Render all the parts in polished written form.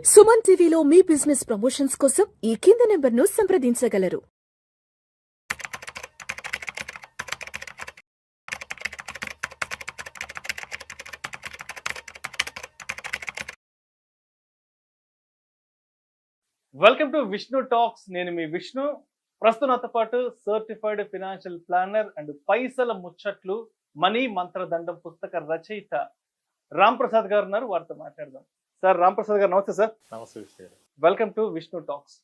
సుమన్ టీవీలో మీ business promotions కోసం ఈ కింది నెంబర్ను సంప్రదించగలరు. Welcome to Vishnu Talks. నేను మీ విష్ణు. ప్రస్తుతం నాతో పాటు సర్టిఫైడ్ ఫినాన్షియల్ ప్లానర్ అండ్ పైసల ముచ్చట్లు మనీ మంత్రదండం పుస్తక రచయిత రామ్ ప్రసాద్ గారు ఉన్నారు. వారితో మాట్లాడదాం. సార్ రామ్ ప్రసాద్ గారు నమస్తే సార్. నమస్తే Vishnu. Welcome to Vishnu talks.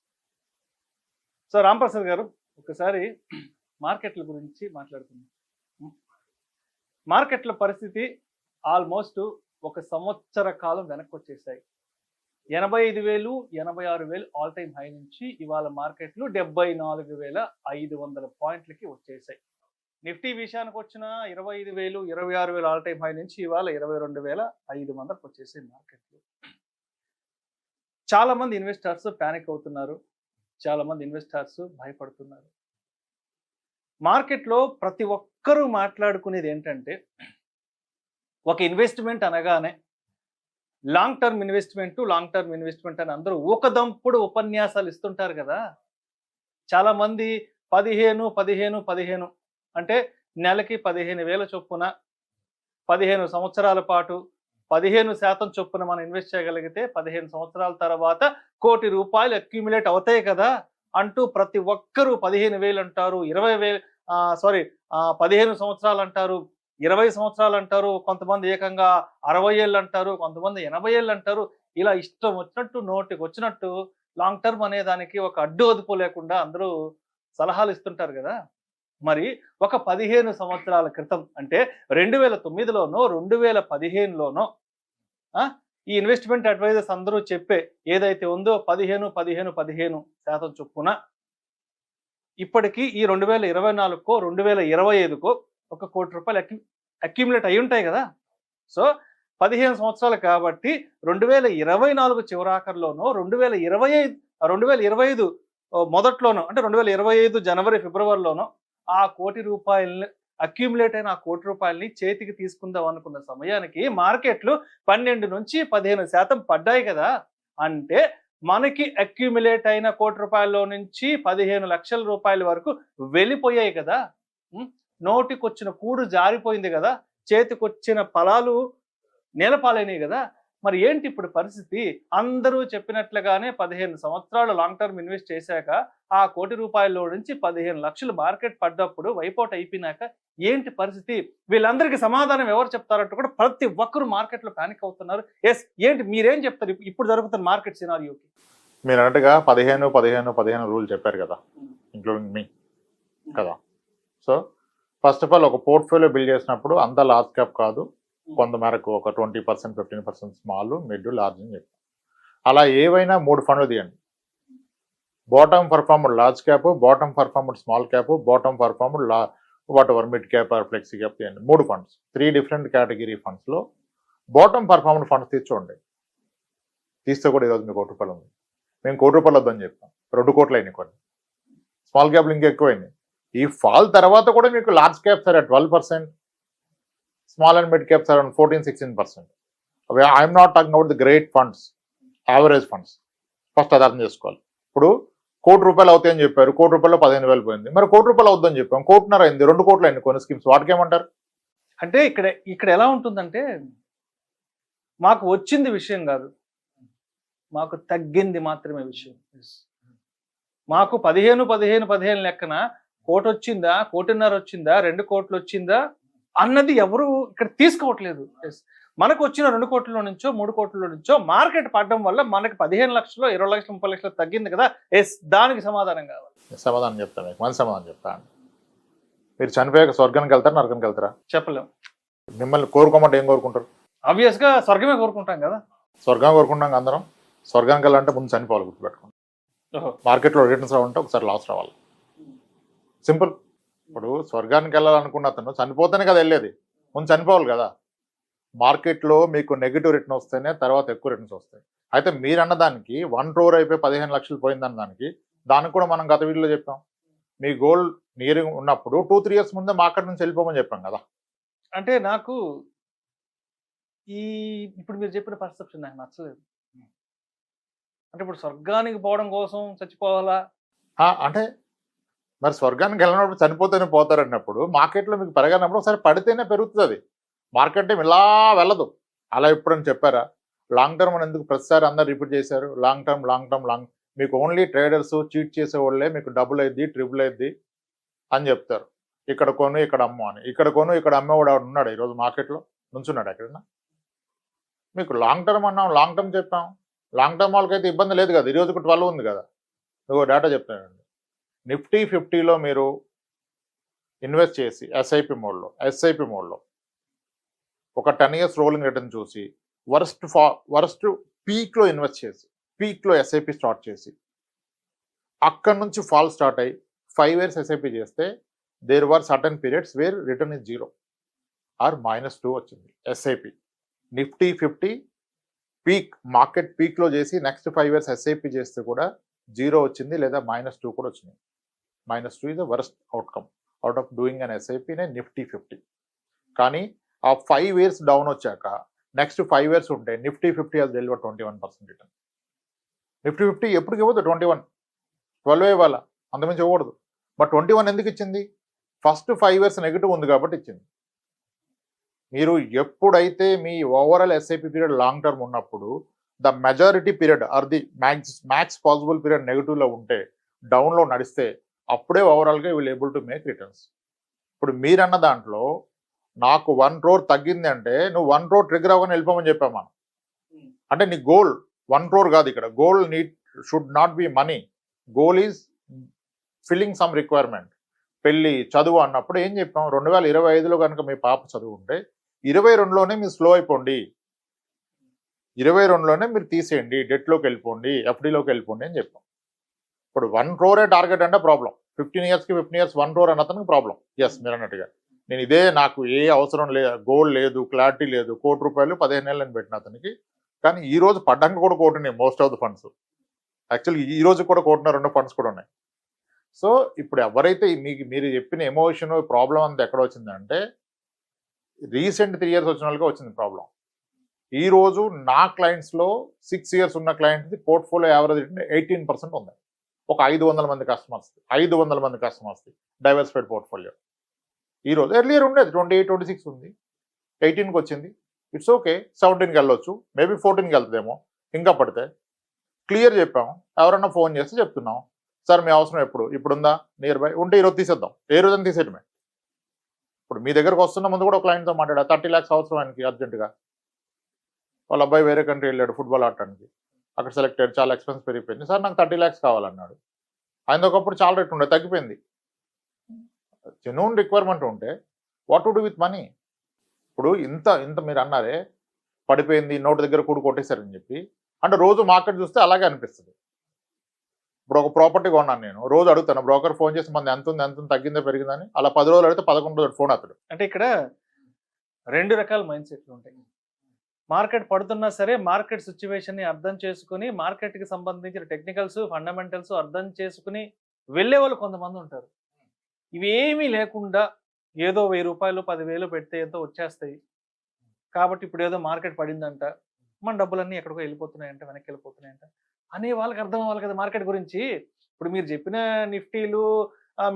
Sir Ram Prasad గారు, ఒకసారి మార్కెట్ల గురించి మాట్లాడుకుందాం. మార్కెట్ల పరిస్థితి ఆల్మోస్ట్ ఒక సంవత్సర కాలం వెనక్కి వచ్చేసాయి. 85,000 86,000 ఆల్ టైమ్ హై నుంచి ఇవాళ మార్కెట్లు 74,500 పాయింట్లకి వచ్చేసాయి. నిఫ్టీ విషయానికి వచ్చిన 25,000 26,000 ఆల్ టైమ్ హై నుంచి ఇవాళ 22,500కి వచ్చేసాయి మార్కెట్లు. చాలా మంది ఇన్వెస్టర్స్ ప్యానిక్ అవుతున్నారు, చాలా మంది ఇన్వెస్టర్స్ భయపడుతున్నారు. మార్కెట్లో ప్రతి ఒక్కరూ మాట్లాడుకునేది ఏంటంటే, ఒక ఇన్వెస్ట్మెంట్ అనగానే లాంగ్ టర్మ్ ఇన్వెస్ట్మెంట్ అని అందరూ ఊకదంపుడు ఉపన్యాసాలు ఇస్తుంటారు కదా. చాలా మంది 15 అంటే నెలకి 15,000 చొప్పున 15 సంవత్సరాల పాటు 15% చొప్పున మనం ఇన్వెస్ట్ చేయగలిగితే 15 సంవత్సరాల తర్వాత ₹1,00,00,000 అక్యుములేట్ అవుతాయి కదా అంటూ ప్రతి ఒక్కరూ 15,000 అంటారు, 15 సంవత్సరాలు అంటారు, 20 సంవత్సరాలు అంటారు, కొంతమంది ఏకంగా 60 ఏళ్ళు అంటారు, కొంతమంది 80 ఏళ్ళు అంటారు. ఇలా ఇష్టం వచ్చినట్టు నోటికి వచ్చినట్టు లాంగ్ టర్మ్ అనే దానికి ఒక అడ్డు అదుపు లేకుండా అందరూ సలహాలు ఇస్తుంటారు కదా. మరి ఒక 15 సంవత్సరాల క్రితం అంటే 2009లోనో 2015లోనో ఈ ఇన్వెస్ట్మెంట్ అడ్వైజర్స్ అందరూ చెప్పే ఏదైతే ఉందో 15% చొప్పున ఇప్పటికీ ఈ 2024కో 2025కో ₹1,00,00,000 అక్యుములేట్ అయి ఉంటాయి కదా. సో 15 సంవత్సరాలు కాబట్టి 2024 చివరాఖరులోనో 2025 మొదట్లోనో అంటే 2025 జనవరి ఫిబ్రవరిలోనో ఆ ₹1,00,00,000 అక్యుములేట్ అయిన ఆ ₹1,00,00,000 చేతికి తీసుకుందాం అనుకున్న సమయానికి మార్కెట్లు 12 నుంచి 15% పడ్డాయి కదా. అంటే మనకి అక్యుములేట్ అయిన ₹1,00,00,000 నుంచి 15 లక్షల రూపాయల వరకు వెళ్ళిపోయాయి కదా. నోటికొచ్చిన కూడు జారిపోయింది కదా, చేతికొచ్చిన ఫలాలు నేలపాలైనవి కదా. మరి ఏంటి ఇప్పుడు పరిస్థితి? అందరూ చెప్పినట్లుగానే 15 సంవత్సరాలు లాంగ్ టర్మ్ ఇన్వెస్ట్ చేశాక ఆ ₹1,00,00,000 నుంచి 15 లక్షలు మార్కెట్ పడ్డప్పుడు వైపౌట్ అయిపోయినాక ఏంటి పరిస్థితి? వీళ్ళందరికీ సమాధానం ఎవరు చెప్తారంటూ కూడా ప్రతి ఒక్కరు మార్కెట్లో ప్యానిక్ అవుతున్నారు. ఎస్, ఏంటి మీరేం చెప్తారు ఇప్పుడు జరుగుతున్న మార్కెట్ సినారియోకి? మీరు అన్నట్టుగా 15 రూల్ చెప్పారు కదా, ఇంక్లూడింగ్ మీ కదా. సో ఫస్ట్ ఆఫ్ ఆల్ ఒక పోర్ట్ఫోలియో బిల్డ్ చేసినప్పుడు అంత లార్జ్ క్యాప్ కాదు, కొంత మేరకు ఒక 20% 15% స్మాల్, మిడ్, లార్జ్ అని చెప్పారు. అలా ఏవైనా 3 ఫండ్లు తీయండి. Bottom performed large cap, bottom performed small cap, bottom performed what ever mid cap or flexi cap తీయండి. 3 ఫండ్స్, 3 డిఫరెంట్ కేటగిరీ ఫండ్స్లో బాటమ్ పర్ఫార్మ్డ్ ఫండ్స్ తీసుకోండి. తీస్తే కూడా ఈరోజు మీకు ₹1 ఉంది. మేము ₹1 వద్దని చెప్పాం, 2 కోట్లు అయినాయి కొన్ని. స్మాల్ క్యాప్లు ఇంకా ఎక్కువైనాయి. ఈ ఫాల్ తర్వాత కూడా మీకు large caps are 12%, small and mid caps around 14-16%. I'm not talking about the great funds, average funds. First అది అర్థం చేసుకోవాలి. ఇప్పుడు ₹1,00,00,000 అవుతాయని చెప్పారు, ₹1,00,00,000లో 15,000 పోయింది. మరి ₹1,00,00,000 అవుద్దని చెప్పాం, ₹1,50,000 అయింది, 2 కోట్లు అయింది కొన్ని స్కీమ్స్. వాటికేమంటారు? అంటే ఇక్కడ ఎలా ఉంటుందంటే, మాకు వచ్చింది విషయం కాదు, మాకు తగ్గింది మాత్రమే విషయం. మాకు 15 లెక్కన 1,00,00,000 వచ్చిందా, 1,50,000 వచ్చిందా, 2 కోట్లు వచ్చిందా అన్నది ఎవరు ఇక్కడ తీసుకోవట్లేదు. మనకు వచ్చిన 2 కోట్ల నుంచో 3 కోట్ల నుంచో మార్కెట్ పడడం వల్ల మనకి 15 లక్షలు 20 లక్షలు 30 లక్షలు తగ్గింది కదా. ఎస్, దానికి సమాధానం కావాలి. సమాధానం చెప్తాను మీకు, మంచి సమాధానం చెప్తాను. మీరు చనిపోయాక స్వర్గానికి వెళ్తారా, నరకానికి వెళ్తారా? చెప్పలేం. మిమ్మల్ని కోరుకోమంటే ఏం కోరుకుంటారు? ఆబ్వియస్ గా స్వర్గమే కోరుకుంటాం కదా. స్వర్గం కోరుకుంటాం అందరం. స్వర్గానికి వెళ్ళాలంటే ముందు చనిపోవాలి, గుర్తుపెట్టుకోండి. మార్కెట్లో రిటర్న్స్ రావాలంటే ఒకసారి లాస్ రావాలి, సింపుల్. ఇప్పుడు స్వర్గానికి వెళ్ళాలనుకున్న అతను చనిపోతేనే కదా వెళ్ళేది, ముందు చనిపోవాలి కదా. మార్కెట్లో మీకు నెగిటివ్ రిటర్న్ వస్తేనే తర్వాత ఎక్కువ రిటర్న్స్ వస్తాయి. అయితే మీరు అన్నదానికి 1 crore అయిపోయి 15 లక్షలు పోయిందన్న దానికి కూడా మనం గత వీడియోలో చెప్పాం. మీ గోల్ నియరింగ్ ఉన్నప్పుడు 2-3 years ముందే మార్కెట్ నుంచి వెళ్ళిపోమని చెప్పాం కదా. అంటే నాకు ఇప్పుడు మీరు చెప్పిన పర్సెప్షన్ నాకు నచ్చలేదు. అంటే ఇప్పుడు స్వర్గానికి పోవడం కోసం చచ్చిపోవాలా? అంటే మరి స్వర్గానికి వెళ్ళినప్పుడు చనిపోతేనే పోతారు అన్నప్పుడు మార్కెట్లో మీకు పెరగనప్పుడు ఒకసారి పడితేనే పెరుగుతుంది అది. మార్కెట్ ఏం ఇలా వెళ్ళదు. అలా ఎప్పుడని చెప్పారా? లాంగ్ టర్మ్ అని ఎందుకు ప్రతిసారి అందరు రిపీట్ చేశారు? లాంగ్ టర్మ్ మీకు ఓన్లీ ట్రేడర్స్ చీట్ చేసేవాళ్ళే మీకు డబుల్ అయింది, ట్రిపుల్ అయింది అని చెప్తారు. ఇక్కడ కొను ఇక్కడ అమ్ము అని. ఇక్కడ కొను ఇక్కడ అమ్మేవాడు ఎవడు ఉన్నాడు ఈరోజు మార్కెట్లో? నుంచున్నాడు ఎక్కడన్నా? మీకు లాంగ్ టర్మ్ అన్నాం, లాంగ్ టర్మ్ చెప్పాం. లాంగ్ టర్మ్ వాళ్ళకైతే ఇబ్బంది లేదు కదా. ఈరోజు 12 ఉంది కదా. నువ్వు డేటా చెప్తానండి. నిఫ్టీ 50లో మీరు ఇన్వెస్ట్ చేసి ఎస్ఐపి మోడ్లో ఒక 10 years రోలింగ్ రిటర్న్ చూసి వరస్ట్ పీక్లో ఇన్వెస్ట్ చేసి పీక్లో ఎస్ఐపి స్టార్ట్ చేసి అక్కడ నుంచి ఫాల్ స్టార్ట్ అయ్యి 5 years ఎస్ఐపి చేస్తే there were certain periods where return is 0 or -2 వచ్చింది ఎస్ఐపి. నిఫ్టీ 50 పీక్ మార్కెట్ పీక్లో చేసి నెక్స్ట్ 5 years ఎస్ఐపి చేస్తే కూడా 0 వచ్చింది, లేదా -2 కూడా వచ్చింది. -2 is the worst outcome out of doing an SIP in a Nifty 50. కానీ ఆ 5 years డౌన్ వచ్చాక నెక్స్ట్ 5 years ఉంటే Nifty 50 has delivered 21% return. Nifty 50 ఎప్పటికి ఇవ్వదు 21, 12 ఇవ్వాలా, అంతమించి ఇవ్వకూడదు. బట్ 21 ఎందుకు ఇచ్చింది? ఫస్ట్ 5 years నెగిటివ్ ఉంది కాబట్టి ఇచ్చింది. మీరు ఎప్పుడైతే మీ overall SIP period long term ఉన్నప్పుడు the majority period are the max possible period నెగిటివ్లో ఉంటే, డౌన్లో నడిస్తే, అప్పుడే ఓవరాల్గా will able to make returns. ఇప్పుడు మీరన్న దాంట్లో నాకు 1 crore తగ్గింది అంటే నువ్వు 1 crore ట్రిగర్ అవ్వని వెళ్ళిపోమని చెప్పాం మనం. అంటే నీ గోల్ 1 crore కాదు. ఇక్కడ goal should not be money. Goal is filling some requirement. పెళ్ళి, చదువు అన్నప్పుడు ఏం చెప్పాం? 2025లో కనుక మీ పాప చదువు ఉంటే 22లోనే మీరు స్లో అయిపోండి, 22లోనే మీరు తీసేయండి, డెట్లోకి వెళ్ళిపోండి, ఎఫ్డీలోకి వెళ్ళిపోండి అని చెప్పాం. ఇప్పుడు 1 crore టార్గెట్ అంటే ప్రాబ్లం. 15 yearsకి 15 years 1 crore అన్నతనికి ప్రాబ్లం. ఎస్, మీరు అన్నట్టుగా నేను ఇదే నాకు ఏ అవసరం లేదు, గోల్ లేదు, క్లారిటీ లేదు, ₹1 కోటి 15 నెలలు అని పెట్టిన అతనికి. కానీ ఈ రోజు పడ్డాక కూడా కోటినాయి most of the funds. Actually ఈ రోజు కూడా కోటిన 2 ఫండ్స్ కూడా ఉన్నాయి. సో ఇప్పుడు ఎవరైతే మీరు చెప్పిన ఎమోషన్ ప్రాబ్లం అంతా ఎక్కడ వచ్చిందంటే రీసెంట్ 3 years వచ్చిన వాళ్ళకే వచ్చింది ప్రాబ్లం. ఈ రోజు నా క్లయింట్స్లో 6 years ఉన్న క్లయింట్స్ది పోర్ట్ఫోలియో యావరేజ్ 18% ఉంది. ఒక 500 మంది కస్టమర్స్ది డైవర్సిఫైడ్ పోర్ట్ఫోలియో. ఈరోజు ఎర్లియర్ ఉండేది 28, 26 ఉంది, 18కి వచ్చింది. ఇట్స్ ఓకే, 17కి వెళ్ళొచ్చు, మేబీ 14కి వెళ్తుందేమో ఇంకా పడితే. క్లియర్ చెప్పాము. ఎవరన్నా ఫోన్ చేస్తే చెప్తున్నాం, సార్ మీ అవసరం ఎప్పుడు? ఇప్పుడు ఉందా? నియర్ బై ఉంటే ఈరోజు తీసేద్దాం, ఏ రోజున తీసేయటమే. ఇప్పుడు మీ దగ్గరకు వస్తున్న ముందు కూడా ఒక క్లయింట్తో మాట్లాడా, 30 lakhs అవసరం ఆయనకి అర్జెంటుగా. వాళ్ళ అబ్బాయి వేరే కంట్రీ వెళ్ళాడు ఫుట్బాల్ ఆడటానికి, అక్కడ సెలెక్ట్ అయ్యాడు, చాలా ఎక్స్పెన్స్ పెరిగిపోయింది. సార్ నాకు 30 lakhs కావాలన్నాడు. ఆయన ఒకప్పుడు చాలా రేట్ ఉండే, తగ్గిపోయింది. జెన్యూన్ రిక్వైర్మెంట్ ఉంటే what to do with money? ఇప్పుడు ఇంత మీరు అన్నారే పడిపోయింది, నోటి దగ్గర కూడు కొట్టేశారని చెప్పి, అంటే రోజు మార్కెట్ చూస్తే అలాగే అనిపిస్తుంది. ఇప్పుడు ఒక ప్రాపర్టీ కొన్నాను నేను, రోజు అడుగుతాను బ్రోకర్ ఫోన్ చేసి మన ఎంత ఉంది తగ్గిందో పెరిగిందని. అలా 10 రోజులు అడిగితే 11 రోజులు ఫోన్ అతడు. అంటే ఇక్కడ 2 రకాల మైండ్ సెట్లు ఉంటాయి. మార్కెట్ పడుతున్నా సరే మార్కెట్ సిచ్యువేషన్ని అర్థం చేసుకుని, మార్కెట్కి సంబంధించిన టెక్నికల్స్, ఫండమెంటల్స్ అర్థం చేసుకుని వెళ్ళే వాళ్ళు కొంతమంది ఉంటారు. ఇవేమీ లేకుండా ఏదో ₹1000, 10,000 పెడితే ఎంతో వచ్చేస్తాయి కాబట్టి ఇప్పుడు ఏదో మార్కెట్ పడిందంట, మన డబ్బులన్నీ ఎక్కడికో వెళ్ళిపోతున్నాయంట, వెనక్కి వెళ్ళిపోతున్నాయంట అనే వాళ్ళకి అర్థం అవ్వాలి కదా మార్కెట్ గురించి. ఇప్పుడు మీరు చెప్పిన నిఫ్టీలు,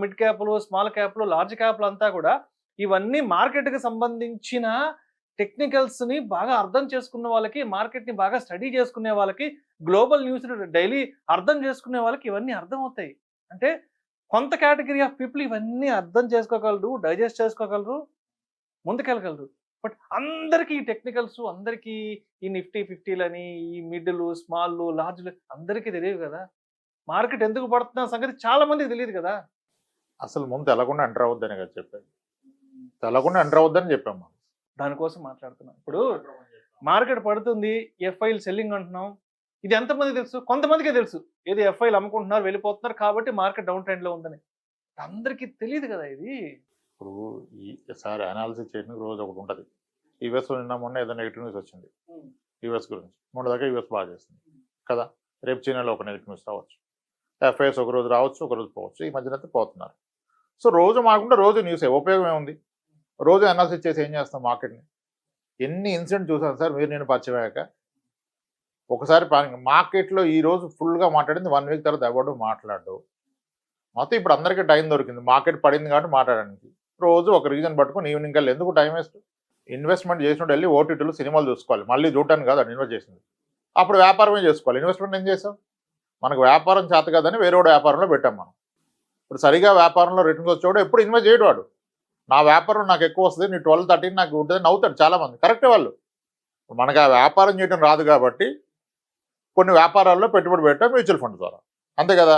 మిడ్ క్యాప్లు, స్మాల్ క్యాప్లు, లార్జ్ క్యాప్లు అంతా కూడా ఇవన్నీ మార్కెట్కి సంబంధించిన టెక్నికల్స్ని బాగా అర్థం చేసుకున్న వాళ్ళకి, మార్కెట్ని బాగా స్టడీ చేసుకునే వాళ్ళకి, గ్లోబల్ న్యూస్ని డైలీ అర్థం చేసుకునే వాళ్ళకి ఇవన్నీ అర్థం అవుతాయి. అంటే కొంత కేటగిరీ ఆఫ్ పీపుల్ ఇవన్నీ అర్థం చేసుకోగలరు, డైజెస్ట్ చేసుకోగలరు, ముందుకెళ్ళగలరు. బట్ అందరికీ ఈ టెక్నికల్స్, అందరికీ ఈ నిఫ్టీ 50లని, ఈ మిడ్లు, స్మాల్లు, లార్జ్లు అందరికీ తెలియదు కదా. మార్కెట్ ఎందుకు పడుతున్న సంగతి చాలా మందికి తెలియదు కదా. అసలు ముందు తెలకుండా ఎంటర్ అవద్దని కదా చెప్పాను. తెలకుండా ఎంటర్ అవద్దని చెప్పాము, దానికోసం మాట్లాడుతున్నాం. ఇప్పుడు మార్కెట్ పడుతుంది, ఎఫ్ఐలు సెల్లింగ్ అంటున్నాం. ఇది ఎంతమంది తెలుసు? కొంతమందికే తెలుసు. ఏది ఎఫ్ఐలు అమ్ముకుంటున్నారు, వెళ్ళిపోతున్నారు కాబట్టి మార్కెట్ డౌన్ ట్రెండ్లో ఉందని. అందరికీ తెలియదు కదా ఇది. ఇప్పుడు ఈసారి అనాలిసిస్ చేయడానికి రోజు ఒకటి ఉంటుంది. యూఎస్లో మొన్న ఏదో నెగిటివ్ న్యూస్ వచ్చింది యూఎస్ గురించి. మొన్న దాకా యూఎస్ బాగా చేస్తుంది కదా. రేపు చైనాలో ఒక నెగిటివ్ న్యూస్ రావచ్చు, ఎఫ్ఐఎస్ ఒక రోజు రావచ్చు, ఒక రోజు పోవచ్చు. ఈ మధ్యన అయితే పోతున్నారు. సో రోజు మాకుంటే రోజు న్యూసే, ఉపయోగం ఏముంది? రోజు అనాలిసిస్ చేసి ఏం చేస్తాం మార్కెట్ని? ఎన్ని ఇన్సిడెంట్ చూసాను సార్ మీరు నేను పరిచయం అయ్యాక. ఒకసారి మార్కెట్లో ఈ రోజు ఫుల్గా మాట్లాడింది 1 వీక్ తర్వాత ఎవడు మాట్లాడు. మొత్తం ఇప్పుడు అందరికీ టైం దొరికింది, మార్కెట్ పడింది కాబట్టి మాట్లాడడానికి. రోజు ఒక రీజన్ పట్టుకుని ఈవినింగ్ వెళ్ళి ఎందుకు టైం వేస్ట్? ఇన్వెస్ట్మెంట్ చేసినట్టు వెళ్ళి ఓటీటీలు సినిమాలు చూసుకోవాలి, మళ్ళీ చూడటానికి కాదు ఇన్వెస్ట్ చేసింది. అప్పుడు వ్యాపారమే చేసుకోవాలి. ఇన్వెస్ట్మెంట్ ఏం చేసాం? మనకు వ్యాపారం చేత కాదని వేరే వ్యాపారంలో పెట్టాం మనం. ఇప్పుడు సరిగా వ్యాపారంలో రిటర్న్స్ వచ్చేవాడు ఎప్పుడు ఇన్వెస్ట్ చేయడు. వాడు నా వ్యాపారం నాకు ఎక్కువ వస్తుంది, నీ 12-13 నాకు ఉంటుంది నవ్వుతాడు చాలామంది. కరెక్టే వాళ్ళు. మనకు ఆ వ్యాపారం చేయడం రాదు కాబట్టి కొన్ని వ్యాపారాల్లో పెట్టుబడి పెట్టాం మ్యూచువల్ ఫండ్ ద్వారా, అంతే కదా,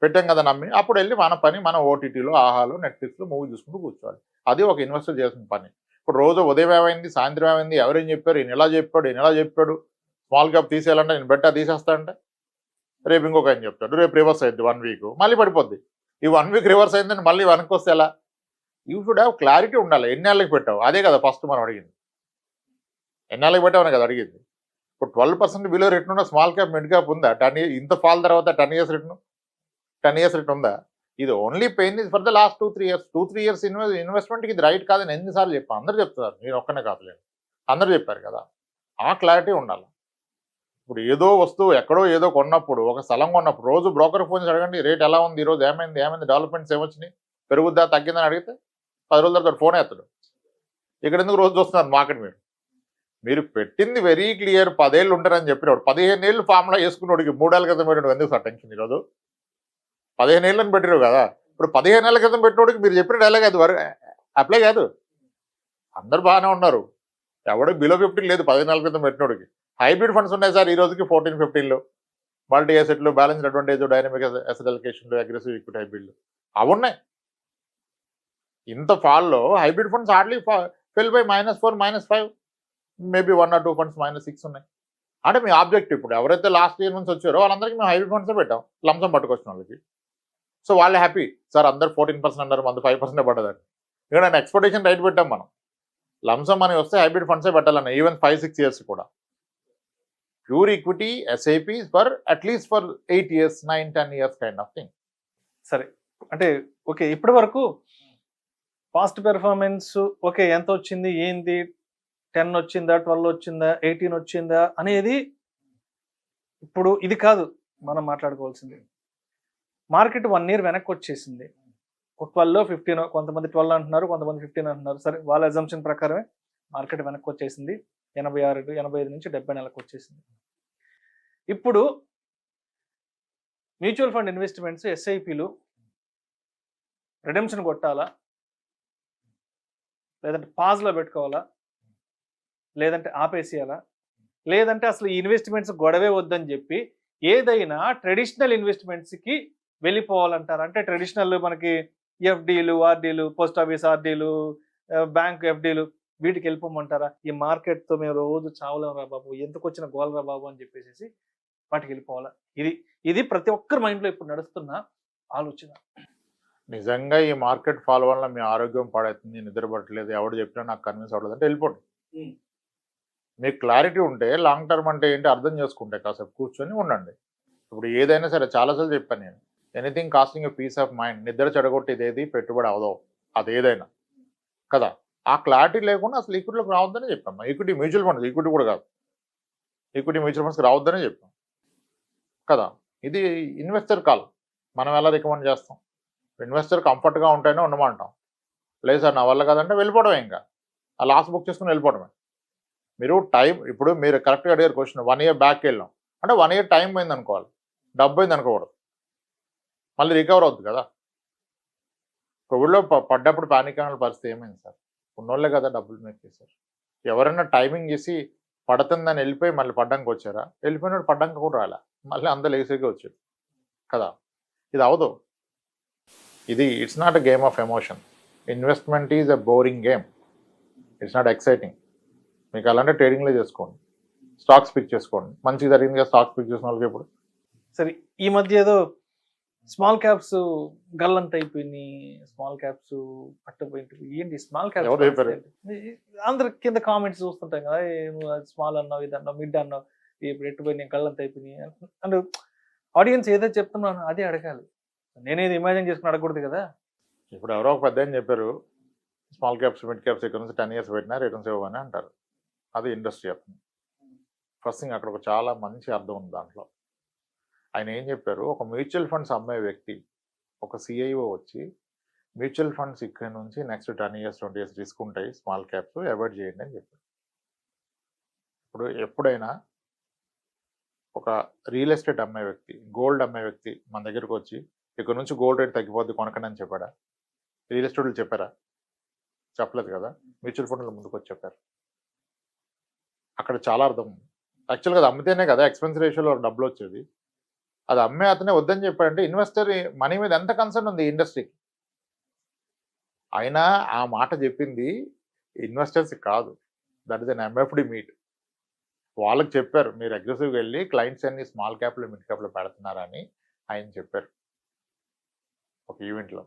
పెట్టాం కదా నమ్మి. అప్పుడు వెళ్ళి మన పని మన ఓటీటీలో ఆహాలో నెట్ఫ్లిక్స్లో మూవీ చూసుకుంటూ కూర్చోవాలి. అది ఒక ఇన్వెస్టర్ చేసిన పని. ఇప్పుడు రోజు ఉదయం ఏమైంది, సాయంత్రం ఏమైంది, ఎవరేం చెప్పారు, ఈయన ఎలా చెప్పాడు, ఈయన ఎలా చెప్పాడు, స్మాల్ క్యాప్ తీసేయాలంటే నేను బెట్టా తీసేస్తా అంటే రేపు ఇంకొక ఆయన చెప్తాడు, రేపు రివర్స్ అయింది 1 వీక్ మళ్ళీ పడిపోద్ది. ఈ 1 వీక్ రివర్స్ అయిందని మళ్ళీ వెనక్కి వస్తే ఎలా? యూ షుడ్ హ్యావ్ క్లారిటీ ఉండాలి. ఎన్నేళ్ళకి పెట్టావు, అదే కదా ఫస్ట్ మనం అడిగింది. ఎన్నేళ్ళకి పెట్టామని కదా అడిగింది. ఇప్పుడు 12% బిలో రిటర్న్ ఉన్న స్మాల్ క్యాప్ మిడ్ క్యాప్ ఉందా? 10 ఇయర్స్ ఇంత ఫాల్ తర్వాత 10 ఇయర్స్ రిటర్న్ ఉందా? ఇది only pain is for the last 2-3 years. 2-3 years ఇన్వెస్ట్మెంట్కి ఇది రైట్ కాదని ఎన్నిసార్లు చెప్పాను, అందరూ చెప్తున్నారు, నేను ఒక్కనే కాదులేదు, అందరూ చెప్పారు కదా. ఆ క్లారిటీ ఉండాలి. ఇప్పుడు ఏదో వస్తువు ఎక్కడో ఏదో కొన్నప్పుడు, ఒక స్థలం కొన్నప్పుడు రోజు బ్రోకర్ ఫోన్ చేసి అడగండి రేట్ ఎలా ఉంది, ఈరోజు ఏమైంది డెవలప్మెంట్స్ ఏమొచ్చినాయి, పెరుగుద్దా తగ్గిందని అడిగితే 10 రోజుల తర్వాత ఫోన్ ఎత్తాడు. ఇక్కడ ఎందుకు రోజు చూస్తున్నారు మార్కెట్? మీరు పెట్టింది వెరీ క్లియర్, 10 ఏళ్ళు ఉంటారని చెప్పినప్పుడు 15 ఏళ్ళు ఫార్ములా వేసుకున్నోడికి 3 ఏళ్ళ క్రితం పెట్టినప్పుడు ఎందుకు సార్ టెన్షన్? ఈరోజు 15 ఏళ్ళని పెట్టినారు కదా, ఇప్పుడు 15 ఏళ్ళ క్రితం పెట్టినోడికి మీరు చెప్పిన డైలాగ్ అది అప్లై కాదు. అందరు బాగానే ఉన్నారు, ఎవడో బిలో 15 లేదు 15 ఏళ్ళ క్రితం పెట్టినోడికి. హైబ్రిడ్ ఫండ్స్ ఉన్నాయి సార్ ఈ రోజుకి 14-15లో, మల్టీ అసెట్లు, బ్యాలెన్స్ అడ్వాంటేజ్, డైనమిక్ అసెట్ అలొకేషన్లు, అగ్రెసివ్ ఈక్విటీ హైబ్రిడ్లు అవి ఉన్నాయి. ఇంత ఫాల్లో hybrid funds hardly fell by -4, -5, maybe 1 or 2 funds -6 ఉన్నాయి. అంటే మీ ఆబ్జెక్ట్ ఇప్పుడు ఎవరైతే లాస్ట్ ఇయర్ నుంచి వచ్చారో వాళ్ళందరికీ మేము హైబ్రిడ్ ఫండ్సే పెట్టాం, లంసం పట్టుకొచ్చిన వాళ్ళకి. సో వాళ్ళు హ్యాపీ సార్, అందరు 14% అన్నారు, మంది 5% పడ్డదని. ఇక్కడ నేను ఎక్స్పెక్టేషన్ రైట్ పెట్టాం మనం, లంసం అని వస్తే హైబ్రిడ్ ఫండ్సే పెట్టాలన్న, ఈవెన్ 5-6 ఇయర్స్ కూడా. Pure equity SIPs for at least for 8 years, 9-10 years kind of thing. సరే, అంటే ఓకే, ఇప్పటి వరకు పాస్ట్ పెర్ఫార్మెన్స్ ఓకే, ఎంత వచ్చింది, ఏంది, 10 వచ్చిందా, 12 వచ్చిందా, 18 వచ్చిందా అనేది ఇప్పుడు ఇది కాదు మనం మాట్లాడుకోవాల్సింది. మార్కెట్ 1 year వెనక్కి వచ్చేసింది. 12, 15, కొంతమంది 12 అంటున్నారు, కొంతమంది 15 అంటున్నారు. సరే, వాళ్ళ అజంప్షన్ ప్రకారమే మార్కెట్ వెనక్కి వచ్చేసింది. 86, 85 నుంచి 70 నెలకు వచ్చేసింది. ఇప్పుడు మ్యూచువల్ ఫండ్ ఇన్వెస్ట్మెంట్స్, ఎస్ఐపిలు రిడెంప్షన్ కొట్టాలా, లేదంటే పాజ్లో పెట్టుకోవాలా, లేదంటే ఆపేసేయాలా, లేదంటే అసలు ఈ ఇన్వెస్ట్మెంట్స్ గొడవే వద్దని చెప్పి ఏదైనా ట్రెడిషనల్ ఇన్వెస్ట్మెంట్స్కి వెళ్ళిపోవాలంటారు? అంటే ట్రెడిషనల్ మనకి ఎఫ్డీలు, ఆర్డీలు, పోస్ట్ ఆఫీస్ ఆర్డీలు, బ్యాంక్ ఎఫ్డీలు, వీటికి వెళ్ళిపోమంటారా? ఈ మార్కెట్తో మేము రోజు చావలేం రా బాబు, ఎందుకు వచ్చిన గోల్ రా బాబు అని చెప్పేసి వాటికి వెళ్ళిపోవాలా? ఇది ప్రతి ఒక్కరి మైండ్లో ఇప్పుడు నడుస్తున్న ఆలోచన. నిజంగా ఈ మార్కెట్ ఫాల్ వల్ల మీ ఆరోగ్యం పాడవుతుంది, నిద్రపట్టలేదు, ఎవడు చెప్పినా నాకు కన్విన్స్ అవ్వలేదు అంటే వెళ్ళిపోండి. మీకు క్లారిటీ ఉంటే లాంగ్ టర్మ్ అంటే ఏంటి అర్థం చేసుకుంటే కాసేపు కూర్చొని ఉండండి. ఇప్పుడు ఏదైనా సరే చాలాసార్లు చెప్పాను నేను, anything costing peace of mind, నిద్ర చెడగొట్టేది ఏది పెట్టుబడి అవదో అది ఏదైనా కదా. ఆ క్లారిటీ లేకుండా అసలు ఈక్విటీలోకి రావద్దని చెప్పాము. ఈక్విటీ మ్యూచువల్ ఫండ్స్, ఈక్విటీ కూడా కాదు, ఈక్విటీ మ్యూచువల్ ఫండ్స్కి రావద్దనే చెప్పాం కదా. ఇది ఇన్వెస్టర్ కాల్, మనం ఎలా రికమెండ్ చేస్తాం? ఇన్వెస్టర్ కంఫర్ట్గా ఉంటేనే ఉండమంటాం. లేదు సార్ నా వల్ల కాదంటే వెళ్ళిపోవడమే, ఇంకా ఆ లాస్ బుక్ చేసుకుని వెళ్ళిపోవడమే. మీరు టైం, ఇప్పుడు మీరు కరెక్ట్గా అడిగారు క్వశ్చన్, 1 year బ్యాక్ వెళ్ళాం అంటే 1 year టైం పోయింది అనుకోవాలి, డబ్బు పోయింది అనుకోకూడదు, మళ్ళీ రికవర్ అవుతుంది కదా. కోవిడ్లో పడ్డప్పుడు పానిక్ అనే పరిస్థితి ఏమైంది సార్? ఉన్నోళ్ళే కదా డబ్బులు మేక్ చేశారు. ఎవరైనా టైమింగ్ చేసి పడుతుందని వెళ్ళిపోయి మళ్ళీ పడ్డానికి వచ్చారా? వెళ్ళిపోయినట్టు పడ్డానికి కూడా రాలే, మళ్ళీ అందరూ లేసేగా వచ్చారు కదా. ఇది అవదు. ఇది it's not a game of emotion. Investment is a boring game, it's not exciting. మీకు అలాంటి ట్రేడింగ్లో చేసుకోండి, స్టాక్స్ పిక్ చేసుకోండి. మంచిగా జరిగింది కదా స్టాక్స్ పిక్ చేసిన వాళ్ళకి. ఇప్పుడు సరే, ఈ మధ్య ఏదో స్మాల్ క్యాప్స్ గల్లంత అయిపోయినాయి, స్మాల్ క్యాప్స్ పట్టపోయింది, ఏంటి స్మాల్ క్యాప్స్? అందరు కింద కామెంట్స్ చూస్తుంటాం కదా, స్మాల్ అన్నావు, ఇది అన్నావు, మిడ్ అన్నావు, ఇప్పుడు ఎట్టుపోయినాయి, గల్లంత అయిపోయినాయి అంటే ఆడియన్స్ ఏదో చెప్తున్నాను అదే అడగాలి, నేనేది ఇమాజిన్ చేసుకుని అడగకూడదు కదా. ఇప్పుడు ఎవరో ఒక పెద్ద చెప్పారు, స్మాల్ క్యాప్స్ మిడ్ క్యాప్స్ ఇక్కడ నుంచి 10 years పెట్టినా రిటర్న్స్ ఇవ్వని అంటారు. అది ఇండస్ట్రీ అతను. ఫస్ట్ థింగ్ అక్కడ ఒక చాలా మంచి అర్థం ఉంది దాంట్లో. ఆయన ఏం చెప్పారు, ఒక మ్యూచువల్ ఫండ్స్ అమ్మే వ్యక్తి, ఒక సిఐఓ వచ్చి మ్యూచువల్ ఫండ్స్ ఇక్కడ నుంచి నెక్స్ట్ 10 years 20 years రిస్క్ ఉంటాయి, స్మాల్ క్యాప్స్ అవాయిడ్ చేయండి అని చెప్పారు. ఇప్పుడు ఎప్పుడైనా ఒక రియల్ ఎస్టేట్ అమ్మే వ్యక్తి, గోల్డ్ అమ్మే వ్యక్తి మన దగ్గరకు వచ్చి ఇక్కడ నుంచి గోల్డ్ రేట్ తగ్గిపోద్ది కొనకండి అని చెప్పాడా? రియల్ ఎస్టేట్లు చెప్పారా? చెప్పలేదు కదా. మ్యూచువల్ ఫండ్ల ముందుకు వచ్చి చెప్పారు. అక్కడ చాలా అర్థం ఉంది. యాక్చువల్గా అది అమ్మితేనే కదా ఎక్స్పెన్స్ రేషియోలో డబ్బులు వచ్చేది. అది అమ్మే అతనే వద్దని చెప్పాడంటే ఇన్వెస్టర్ మనీ మీద ఎంత కన్సర్న్ ఉంది ఇండస్ట్రీకి. అయినా ఆ మాట చెప్పింది ఇన్వెస్టర్స్ కాదు, that is an MFD meet. వాళ్ళకి చెప్పారు మీరు అగ్రెసివ్గా వెళ్ళి క్లయింట్స్ అన్ని స్మాల్ క్యాప్లో మిడ్ క్యాప్లో పెడుతున్నారని ఆయన చెప్పారు ఒక ఈవెంట్లో.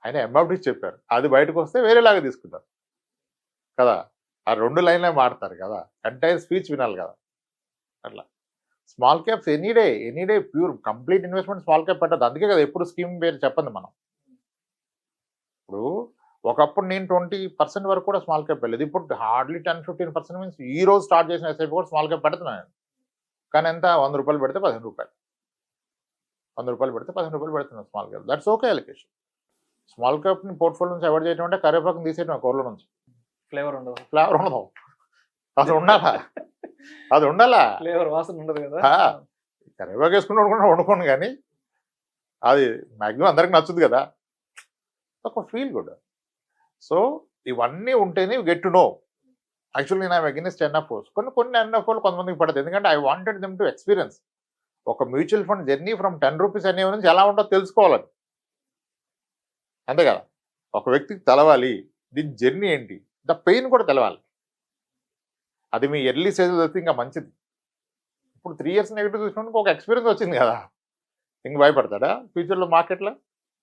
ఆయన ఎంఎఫ్డి చెప్పారు, అది బయటకు వస్తే వేరేలాగా తీసుకుంటారు కదా. ఆ 2 లైన్లే మాడతారు కదా, ఎంటైర్ స్పీచ్ వినాలి కదా. అట్లా small caps any day pure complete investment small cap పెట్టదు. అందుకే కదా ఎప్పుడు స్కీమ్ పేరు చెప్పండి మనం. ఇప్పుడు ఒకప్పుడు నేను 20% వరకు కూడా స్మాల్ క్యాప్ వెళ్ళలేదు. ఇప్పుడు హార్డ్లీ 10-15% మీన్స్ ఈ రోజు స్టార్ట్ చేసిన ఎస్ఐపి కూడా స్మాల్ క్యాప్ పెడుతున్నాను. కానీ ఎంత, 100 రూపాయలు పెడితే 15 రూపాయలు, 100 రూపాయలు పెడితే 15 రూపాయలు పెడుతున్నాను small cap. That's okay allocation. స్మాల్ క్యాప్ని పోర్ట్ఫోలియో నుంచి అవాయిడ్ చేయడం అంటే కరివేపాకుని తీసేయడం కూరలో నుంచి. ఫ్లేవర్ ఉండదు. అది ఉండాలా, అది ఉండాలా. ఫ్లేవర్ వాసన ఉండదు కదా. కరివేపాకు వేసుకుని వండుకోండి కానీ అది మ్యాక్సిమం అందరికి నచ్చుద్ది కదా, ఒక ఫీల్ గుడ్. సో ఇవన్నీ ఉంటేనే గెట్ టు నో. యాక్చువల్లీ నేను అగెన్స్ట్ NFOs. కొన్ని NFOలు కొంతమందికి పడదు, ఎందుకంటే I wanted them to experience. ఒక mutual fund journey from 10 rupees అనే నుంచి ఎలా ఉంటుందో తెలుసుకోవాలని, అంతే కదా. ఒక వ్యక్తికి తెలవాలి దీని జర్నీ ఏంటి, ద పెయిన్ కూడా తెలవాలి. అది మీ ఎర్లీ స్టేజ్లో వస్తే ఇంకా మంచిది. ఇప్పుడు 3 years నెగిటివ్ చూసినందుకు ఒక ఎక్స్పీరియన్స్ వచ్చింది కదా, ఇంక భయపడతాడా ఫ్యూచర్లో మార్కెట్లో?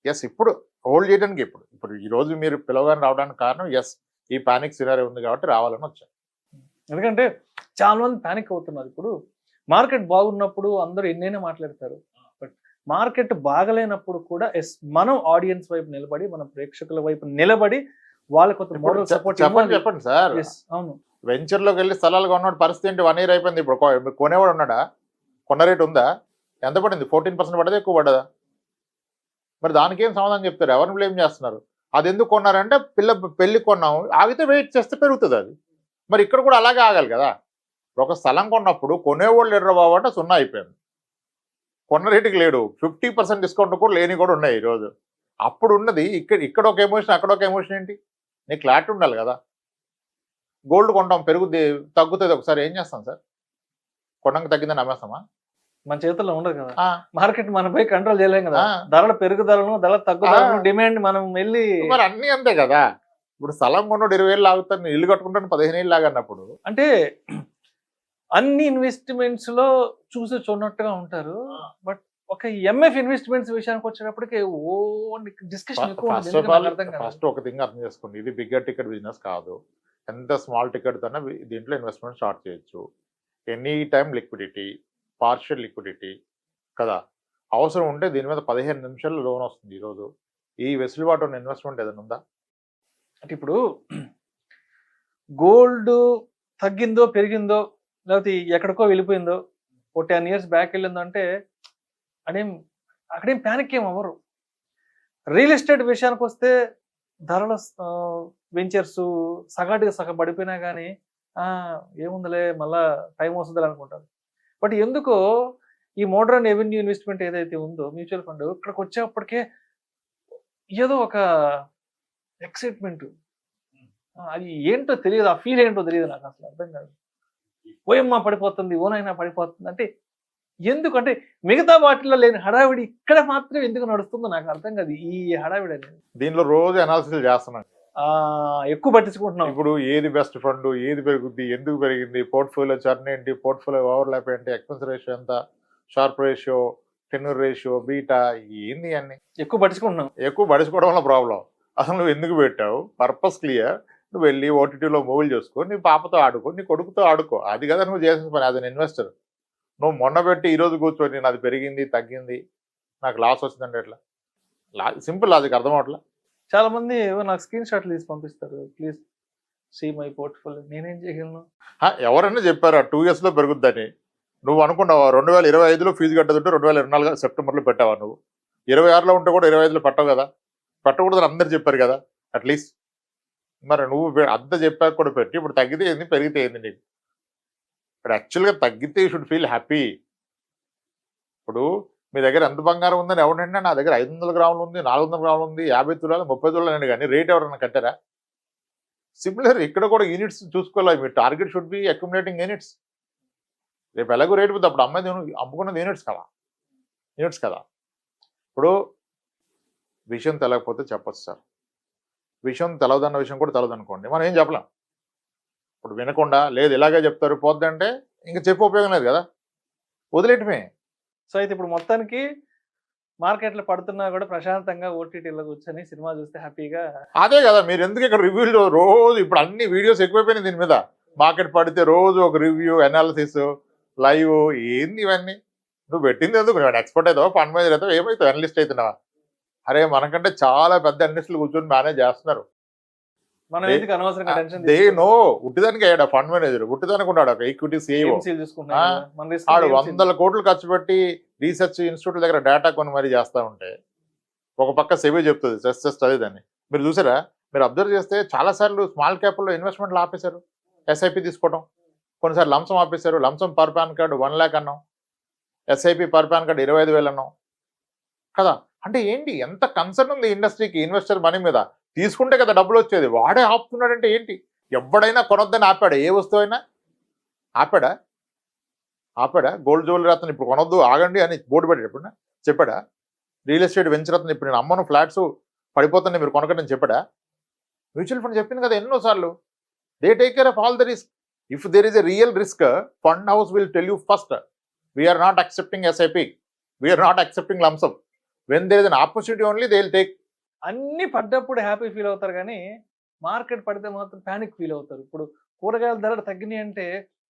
ఎస్, ఇప్పుడు హోల్డ్ చేయడానికి ఇప్పుడు ఈ రోజు మీరు పిలవగానే రావడానికి కారణం ఎస్ ఈ పానిక్ సినారీ ఉంది కాబట్టి రావాలని వచ్చాను. ఎందుకంటే చాలా మంది పానిక్ అవుతున్నారు. ఇప్పుడు మార్కెట్ బాగున్నప్పుడు అందరూ ఎన్నైనా మాట్లాడతారు, బట్ మార్కెట్ బాగలేనప్పుడు కూడా ఎస్ మనం ఆడియన్స్ వైపు నిలబడి, మన ప్రేక్షకుల వైపు నిలబడి వాళ్ళకి కొంత మోరల్ సపోర్ట్ చెప్పండి సార్. అవును, వెంచర్లోకి వెళ్ళి స్థలాలు కొన్నాడు పరిస్థితి ఏంటి? 1 year అయిపోయింది. ఇప్పుడు కొనేవాడు ఉన్నాడా? కొన్న రేటు ఉందా? ఎంత పడింది? 14% పడ్డదా, ఎక్కువ పడ్డదా? మరి దానికి ఏం సమాధానం చెప్తారు? ఎవరిని బ్లేమ్ చేస్తున్నారు? అది ఎందుకు కొన్నారంటే పెళ్లి కొన్నాము, ఆగితే వెయిట్ చేస్తే పెరుగుతుంది అది. మరి ఇక్కడ కూడా అలాగే ఆగాలి కదా. ఒక స్థలం కొన్నప్పుడు కొనేవాళ్ళు ఎర్ర బాబు అంటే 0 అయిపోయింది, కొన్న రేటుకి లేడు. 50% డిస్కౌంట్ కూడా లేని కూడా ఉన్నాయి ఈరోజు. అప్పుడు ఉన్నది ఇక్కడ ఒక ఎమోషన్, అక్కడ ఒక ఎమోషన్ ఏంటి? నీకు క్లారిటీ ఉండాలి కదా. గోల్డ్ కొంటాం, పెరుగుద్ది తగ్గుతుంది, ఒకసారి ఏం చేస్తాం సార్? కొనక తగ్గిందని అమ్మేస్తామా? మన చేతుల్లో ఉండదు కదా. మార్కెట్ మనపై కంట్రోల్ చేయలేం కదా. ధరల పెరుగుదలను, ధరల తగ్గుదలను, డిమాండ్ మనం వెళ్ళి మరి అన్ని అంతే కదా. ఇప్పుడు స్థలం కొన్నాడు 20,000 లాగుతాను, ఇల్లు కట్టుకుంటాను 15,000 లాగన్నప్పుడు అంటే అన్ని ఇన్వెస్ట్మెంట్స్ లో చూసి చూడనట్టుగా ఉంటారు. బట్ ఒక ఎంఎఫ్ ఇన్వెస్ట్మెంట్స్ విషయానికి వచ్చేటప్పటికి డిస్కషన్ ఫస్ట్ ఒక థింగ్ అర్థం చేసుకోండి, ఇది బిగ్గర్ టికెట్ బిజినెస్ కాదు. ఎంత స్మాల్ టికెట్ తోనే దీంట్లో ఇన్వెస్ట్మెంట్ స్టార్ట్ చేయొచ్చు. Any time liquidity, partial liquidity కదా. అవసరం ఉంటే దీని మీద 15 నిమిషాల్లో లోన్ వస్తుంది. ఈరోజు ఈ వెసులుబాటు ఉన్న ఇన్వెస్ట్మెంట్ ఏదైనా ఉందా? అంటే ఇప్పుడు గోల్డ్ తగ్గిందో పెరిగిందో లేకపోతే ఎక్కడికో వెళ్ళిపోయిందో, ఓ 10 years బ్యాక్ వెళ్ళిందో అంటే అక్కడేం ప్యానిక్ ఏం అవ్వరు. రియల్ ఎస్టేట్ విషయానికి వస్తే ధరల వెంచర్స్ సగం పడిపోయినా కానీ ఏముందిలే మళ్ళా టైం వస్తుంది అనుకుంటారు. బట్ ఎందుకో ఈ మోడర్న్ రెవెన్యూ ఇన్వెస్ట్మెంట్ ఏదైతే ఉందో మ్యూచువల్ ఫండ్, ఇక్కడికి వచ్చేప్పటికే ఏదో ఒక ఎక్సైట్మెంట్, అది ఏంటో తెలియదు, ఆ ఫీల్ ఏంటో తెలియదు నాకు, అసలు అర్థం కాదు. ఓయమ్మ పడిపోతుంది, ఓనైనా పడిపోతుంది అంటే ఎందుకంటే మిగతా వాటిలో లేని హడావిడి ఇక్కడ మాత్రం ఎందుకు నడుస్తుందో నాకు అర్థం కాదు. ఈ హడావిడి అనేది దీనిలో రోజు అనాలిసిస్ చేస్తున్నాను, ఎక్కువ పట్టించుకుంటున్నాం. ఇప్పుడు ఏది బెస్ట్ ఫండ్, ఏది పెరుగుద్ది, ఎందుకు పెరిగింది, పోర్ట్ఫోలియో చర్న్ ఏంటి, పోర్ట్ఫోలియో ఓవర్లాప్ ఏంటి, ఎక్స్పెన్స్ రేషియో ఎంత, sharp ratio, tenure ratio, beta, ఏంది అన్ని ఎక్కువ పట్టించుకుంటున్నాం. ఎక్కువ పట్టించుకోవడం వల్ల ప్రాబ్లం. అసలు నువ్వు ఎందుకు పెట్టావు, పర్పస్ క్లియర్. నువ్వు వెళ్ళి ఓటీటీలో మూవీలు చూసుకో, నీ పాపతో ఆడుకో, నీ కొడుకుతో ఆడుకో, అది కదా నువ్వు చేసిన పని. అది ఇన్వెస్టర్. నువ్వు మొన్న పెట్టి ఈరోజు కూర్చొని నాది పెరిగింది తగ్గింది నాకు లాస్ వచ్చిందంటే ఎట్లా? సింపుల్ లాజిక్ అర్థం అవట్లా. చాలా మంది నాకు స్క్రీన్ షాట్లు తీసి పంపిస్తారు, ప్లీజ్ సీ మై పోర్ట్ఫోలియో నేనేం చేయగలను? ఎవరైనా చెప్పారా 2 years లో పెరుగుద్దని? నువ్వు అనుకున్నావా 2025లో ఫీజు కట్టదుంటే 2024 సెప్టెంబర్లో పెట్టావా? నువ్వు 26లో ఉంటే కూడా 25లో పెట్టవు కదా, పెట్టకూడదని అందరు చెప్పారు కదా అట్లీస్ట్. మరి నువ్వు అంత చెప్పాక కూడా పెట్టి ఇప్పుడు తగ్గితే ఏంది పెరిగితే ఏంది నీకు? ఇప్పుడు యాక్చువల్గా తగ్గితే యూ షుడ్ ఫీల్ హ్యాపీ. ఇప్పుడు మీ దగ్గర ఎంత బంగారం ఉందని ఎవరంటే నా దగ్గర 500 గ్రాములు ఉంది, 400 గ్రాములు ఉంది, 50 తులాలు 30 తులాలు అని, కానీ రేట్ ఎవరన్నా కట్టారా? సిమిలర్ ఇక్కడ కూడా యూనిట్స్ చూసుకోవాలి. మీ target should be accumulating units. రేపు ఎలాగో రేటు పోతే అప్పుడు అమ్మాయి అమ్ముకున్నది యూనిట్స్ కదా. ఇప్పుడు విషయం తెలకపోతే చెప్పచ్చు సార్, విషయం తెలవదన్న విషయం కూడా తెలవదనుకోండి, మనం ఏం చెప్పలేం. ఇప్పుడు వినకుండా లేదు ఇలాగే చెప్తారు పోద్దంటే ఇంకా చెప్పి ఉపయోగం లేదు కదా, వదిలేయటమే. సో అయితే ఇప్పుడు మొత్తానికి మార్కెట్లో పడుతున్నా కూడా ప్రశాంతంగా ఓటీటీలో కూర్చొని సినిమా చూస్తే హ్యాపీగా. అదే కదా, మీరు ఎందుకు ఇక్కడ రివ్యూలు రోజు ఇప్పుడు అన్ని వీడియోస్ ఎక్కువైపోయినాయి దీని మీద. మార్కెట్ పడితే రోజు ఒక రివ్యూ, అనాలిసిస్, లైవ్, ఏంది ఇవన్నీ? నువ్వు పెట్టింది ఎందుకు? నువ్వు ఎక్స్పర్ట్ అవుతావా, ఫండ్ మేనేజర్ అవుతావా, ఏమవుతావు, అనలిస్ట్ అవుతున్నావా? అరే మనకంటే చాలా పెద్ద అనలిస్టులు కూర్చొని మేనేజ్ చేస్తున్నారు. మనం ఎందుకు అనవసరంగా టెన్షన్ దే నో. ఉట్టిదానికి అయ్యాడు ఫండ్ మేనేజర్, ఉట్టిదానికి ఉన్నాడు ఒక ఈక్విటీ సిఇఓ. ఆడు 100 కోట్లు ఖర్చు పెట్టి రీసెర్చ్ ఇన్స్టిట్యూట్ల దగ్గర డేటా కొని మరీ చేస్తూ ఉంటే ఒక పక్క సెబీ చెప్తుంది జస్ట్ అదే దాన్ని. మీరు చూసారా? మీరు అబ్జర్వ్ చేస్తే చాలాసార్లు స్మాల్ క్యాప్లో ఇన్వెస్ట్మెంట్లు ఆపేశారు, ఎస్ఐపి తీసుకోవడం. కొన్నిసార్లు లంసం ఆపేశారు. లంసం పర్ పాన్ కార్డు 1 lakh అన్నాం, ఎస్ఐపి పర్ పాన్ కార్డు 25,000 అన్నాం కదా. అంటే ఏంటి, ఎంత కన్సర్న్ ఉంది ఇండస్ట్రీకి ఇన్వెస్టర్ మనీ మీద? తీసుకుంటే కదా డబ్బులు వచ్చేది. వాడే ఆపుతున్నాడంటే ఏంటి? ఎవడైనా కొనొద్దని ఆపాడా? ఏ వస్తువు అయినా ఆపాడా? గోల్డ్ జ్యువెలరీ అతను ఇప్పుడు కొనొద్దు ఆగండి అని బోర్డు పెట్టేటప్పుడు చెప్పాడా? రియల్ ఎస్టేట్ వెంచర్ అతను ఇప్పుడు నేను అమ్మను ఫ్లాట్స్ పడిపోతున్నాయి మీరు కొనకండి చెప్పాడా? మ్యూచువల్ ఫండ్ చెప్పింది కదా ఎన్నోసార్లు. They take care of all the risk. If there is a real risk, fund house will tell you first, we're not accepting SIP, we're not accepting lump sum. When there is an opportunity only they will take. అన్ని పడ్డప్పుడు happy feel అవుతారు, కానీ market పడితే మాత్రం panic feel అవుతారు. ఇప్పుడు కూరగాయల ధరలు తగ్గినాయి అంటే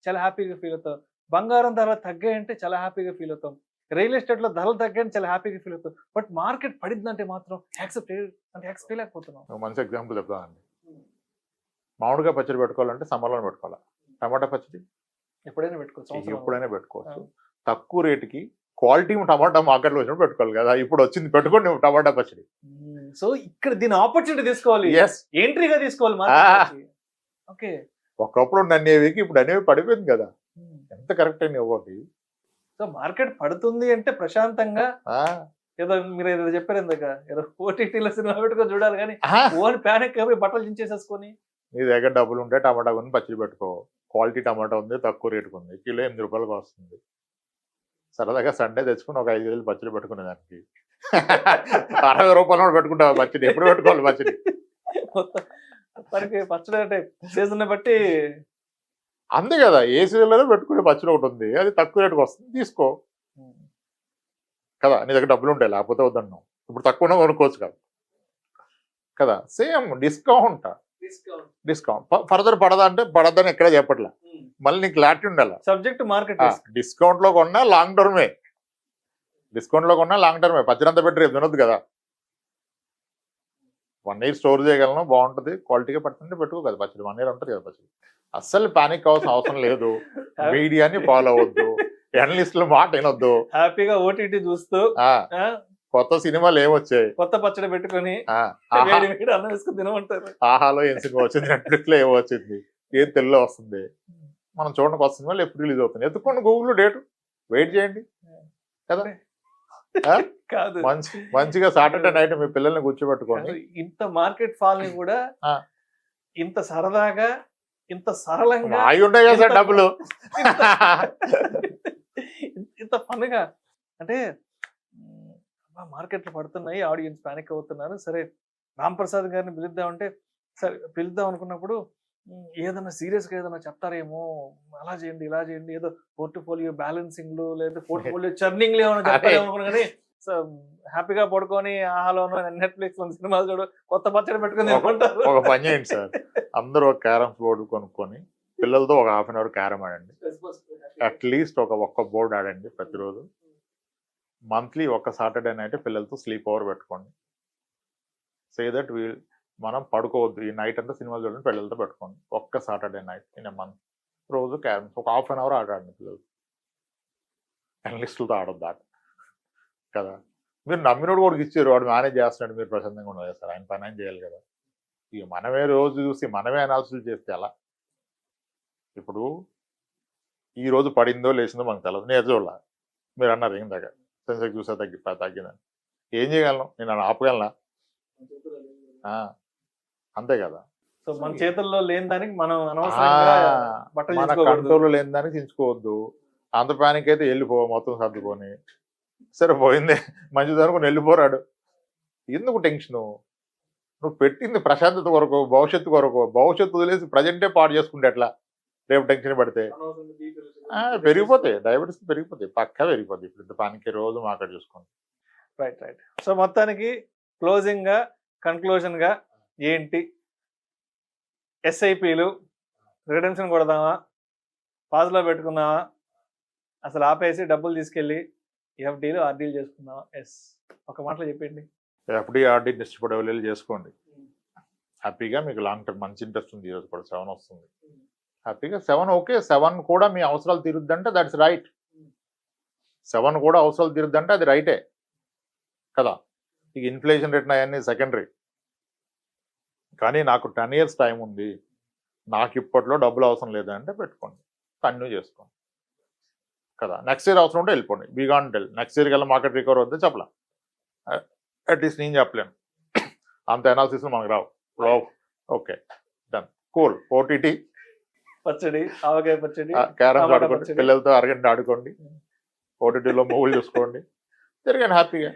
చాలా హ్యాపీగా ఫీల్ అవుతాం, బంగారం ధరలు తగ్గాయి అంటే చాలా హ్యాపీగా ఫీల్ అవుతాం, రియల్ ఎస్టేట్లో ధరలు తగ్గాయని చాలా హ్యాపీగా ఫీల్ అవుతాం. బట్ మార్కెట్ పడిందంటే మాత్రం యాక్సెప్ట్ చేయలేకపోతున్నాం. మంచి ఎగ్జాంపుల్ చెప్తానండి. మామిడికాయ పచ్చడి పెట్టుకోవాలంటే సమ్మర్లో పెట్టుకోవాలి, టమాటా పచ్చడి ఎప్పుడైనా పెట్టుకోవచ్చు, ఎప్పుడైనా పెట్టుకోవచ్చు. తక్కువ రేటుకి క్వాలిటీ టమాటా మార్కెట్లో వచ్చినప్పుడు పెట్టుకోవాలి కదా. ఇప్పుడు వచ్చింది పెట్టుకోండి టమాటా పచ్చడి. సో ఇక్కడ దీని ఆపర్చునిటీ తీసుకోవాలి, ఎంట్రీగా తీసుకోవాలి. ఓకే, ఒకప్పుడు అనేవికి ఇప్పుడు అనేవి పడిపోయింది కదా, ఎంత కరెక్ట్ అయిన ఒకటి. సో మార్కెట్ పడుతుంది అంటే ప్రశాంతంగా ఏదో మీరు ఏదో చెప్పారు ఇందాక, ఏదో ఓటీటీలో సినిమా పెట్టుకొని చూడాలి, కానీ ఓన్ ప్యానిక్ అయిపోయి బట్టలు చించేసేసుకొని. నీ దగ్గర డబ్బులు ఉంటే టమాటా కొని పచ్చడి పెట్టుకో. క్వాలిటీ టమాటా ఉంది, తక్కువ రేటుకు ఉంది, కిలో 8 రూపాయలకు వస్తుంది. సరదాగా సండే తెచ్చుకుని ఒక 5 కేజీలు పచ్చడి పెట్టుకునే దానికి 60 రూపాయలు పెట్టుకుంటావు పచ్చడి. ఎప్పుడు పెట్టుకోవాలి పచ్చడి? మొత్తానికి పచ్చడి అంటే సీజన్ బట్టి అంతే కదా. ఏ సీజన్లో పెట్టుకునే పచ్చడి ఒకటి ఉంది, అది తక్కువ రేటుకు వస్తుంది, తీసుకో కదా. నీ దగ్గర డబ్బులు ఉంటాయి, లేకపోతే వద్దన్నావు. ఇప్పుడు తక్కువ కొనుక్కోవచ్చు కదా. సేమ్ డిస్కౌంట్ ఫర్దర్ పడదా అంటే పడద్దని ఎక్కడ చెప్పట్లే. మళ్ళీ నీకు క్లారిటీ ఉండాలి. సబ్జెక్ట్ మార్కెట్ డిస్కౌంట్ లో కొన్నా లాంగ్ టర్మే, పచ్చడి అంతా పెట్టి రేపు తినొద్దు కదా. 1 year స్టోర్ చేయగలను, బాగుంటుంది, క్వాలిటీగా పడుతుంటే పెట్టుకో కదా పచ్చడి. 1 year ఉంటుంది కదా పచ్చడి. అస్సలు పానిక్ అవ్వాల్సిన అవసరం లేదు. మీడియాని ఫాలో అవ్వద్దు, ఎనలిస్టుల మాట వినొద్దు, హ్యాపీగా ఓటీటీ చూస్తూ కొత్త సినిమాలు ఏమొచ్చాయి, కొత్త పచ్చడి పెట్టుకొని అన్నం వేసుకుని తినమంటారు. ఆహాలో ఏం సినిమా వచ్చింది, నెట్ఫ్లిక్స్ లో ఏమో వచ్చింది, ఏం తెలుగులో వస్తుంది, మనం చూడండి కొత్త సినిమాలు ఎప్పుడు రిలీజ్ అవుతుంది, ఎత్తుకోండి గూగుల్లో డేటు, వెయిట్ చేయండి కదా. కాదు, మంచిగా సాటర్డే నైట్ మీ పిల్లల్ని కూర్చోబెట్టుకోండి. ఇంత మార్కెట్ ఫాల్ ని కూడా ఇంత సరదాగా, ఇంత సరళంగా అయి ఉంటాయి కదా సార్ డబ్బులు, ఇంత ఫన్గా. అంటే మార్కెట్లు పడుతున్నాయి, ఆడియన్స్ పానిక్ అవుతున్నారు, సరే రామ్ ప్రసాద్ గారిని పిలుద్దామంటే సరే పిలుద్దాం అనుకున్నప్పుడు ఏదైనా సీరియస్గా ఏదైనా చెప్తారేమో, అలా చేయండి ఇలా చేయండి, ఏదో పోర్ట్ఫోలియో బ్యాలెన్సింగ్లు లేదా పోర్ట్ఫోలియో చర్నింగ్లు ఏమైనా చెప్తారేమో అనుకున్నా, కానీ సో హ్యాపీగా పడుకొని ఆహాలోనో నెట్ఫ్లిక్స్ సినిమాలు చూడు, కొత్త పచ్చడి పెట్టుకుని ఒక పని చేయండి సార్, అందరూ ఒక క్యారమ్స్ బోర్డు కొనుక్కొని పిల్లలతో ఒక 1/2 hour క్యారమ్ ఆడండి. అట్లీస్ట్ ఒక్క బోర్డు ఆడండి ప్రతిరోజు. మంత్లీ ఒక సాటర్డే నైట్ పిల్లలతో స్లీప్ ఓవర్ పెట్టుకోండి. సే దట్ మనం పడుకోవద్దు, ఈ నైట్ అంతా సినిమాలు చూడండి, పిల్లలతో పెట్టుకోండి. ఒక్క సాటర్డే నైట్ ఇన్ మంత్ రోజు క్యారమ్స్ ఒక హాఫ్ అన్ అవర్ ఆడండి పిల్లలు. అనలిస్టులతో ఆడొద్దు ఆట కదా. మీరు నమ్మినోడు కూడా ఇచ్చారు, వాడు మేనేజ్ చేస్తున్నాడు, మీరు ప్రశాంతంగా ఉండదు సార్, ఆయన పని ఆయన చేయాలి కదా. ఇక మనమే రోజు చూసి మనమే అనాలిసిస్ చేస్తే ఎలా? ఇప్పుడు ఈ రోజు పడిందో లేచిందో మనకు తెలియదు, నేను చూడాల. మీరు అన్నారు ఇందాక సెన్సెక్స్ చూసా తగ్గిందని, ఏం చేయగలను నేను? ఆపగలనా? అంతే కదా. సో మన చేతుల్లో లేని దానికి మనం మన కంట్రోల్ లేని దానికి చించుకోవద్దు. అంత ప్యానిక్ అయితే వెళ్ళిపో, మొత్తం సర్దుకొని సరే పోయిందే మంచిది అనుకుని వెళ్ళిపోరాడు. ఎందుకు టెన్షను? నువ్వు పెట్టింది ప్రశాంతత కొరకు, భవిష్యత్తు కొరకు. భవిష్యత్తు వదిలేసి ప్రజెంటే పాడు చేసుకుంటే ఎట్లా? రేపు టెన్షన్ పడితే పెరిగిపోతాయి, డయాబెటీస్ పెరిగిపోతాయి, పక్కా పెరిగిపోతాయి. ఇప్పుడు ఇంత పానికి రోజు మాట్లాడి చూసుకోండి. Right right. సో మొత్తానికి క్లోజింగ్ గా కన్క్లూజన్ గా ఏంటి? ఎస్ఐపిలు రిడెంప్షన్ కొడదామా, పాజ్లో పెట్టుకుందామా, అసలు ఆపేసి డబ్బులు తీసుకెళ్ళి ఎఫ్డీలు ఆర్డీలు చేసుకుందామా? ఎస్, ఒక మాటలో చెప్పండి. ఎఫ్డీ ఆర్డీ ఇష్టపడే వాళ్ళు చేసుకోండి హ్యాపీగా. మీకు లాంగ్ టర్మ్ మంచి ఇంట్రెస్ట్ ఉంది. ఈరోజు కూడా 7 వస్తుంది హ్యాపీగా. 7 ఓకే, 7 కూడా మీ అవసరాలు తీరుద్దంటే దట్స్ రైట్. 7 కూడా అవసరాలు తీరుద్దంటే అది రైటే కదా. ఇక ఇన్ఫ్లేషన్ రేట్ అవన్నీ సెకండరీ. కానీ నాకు 10 years టైం ఉంది, నాకు ఇప్పట్లో డబ్బులు అవసరం లేదంటే పెట్టుకోండి, కంటిన్యూ చేసుకోండి కదా. నెక్స్ట్ ఇయర్ అవసరం ఉంటే వెళ్ళిపోండి, బిగాన్ టెల్. నెక్స్ట్ ఇయర్ కల్లా మార్కెట్ రికవర్ వద్దే చెప్పలే, అట్లీస్ట్ నేను చెప్పలేను, అంత అనాలిసిస్లో మనకు రావు. Okay done, cool. ఓటీటీ పచ్చడి, ఆవకాయ పచ్చడి, క్యారమ్స్ ఆడుకోండి, పిల్లలతో అరగంట ఆడుకోండి, ఓటీటీలో మూవీలు చూసుకోండి, తిరగండి హ్యాపీగా.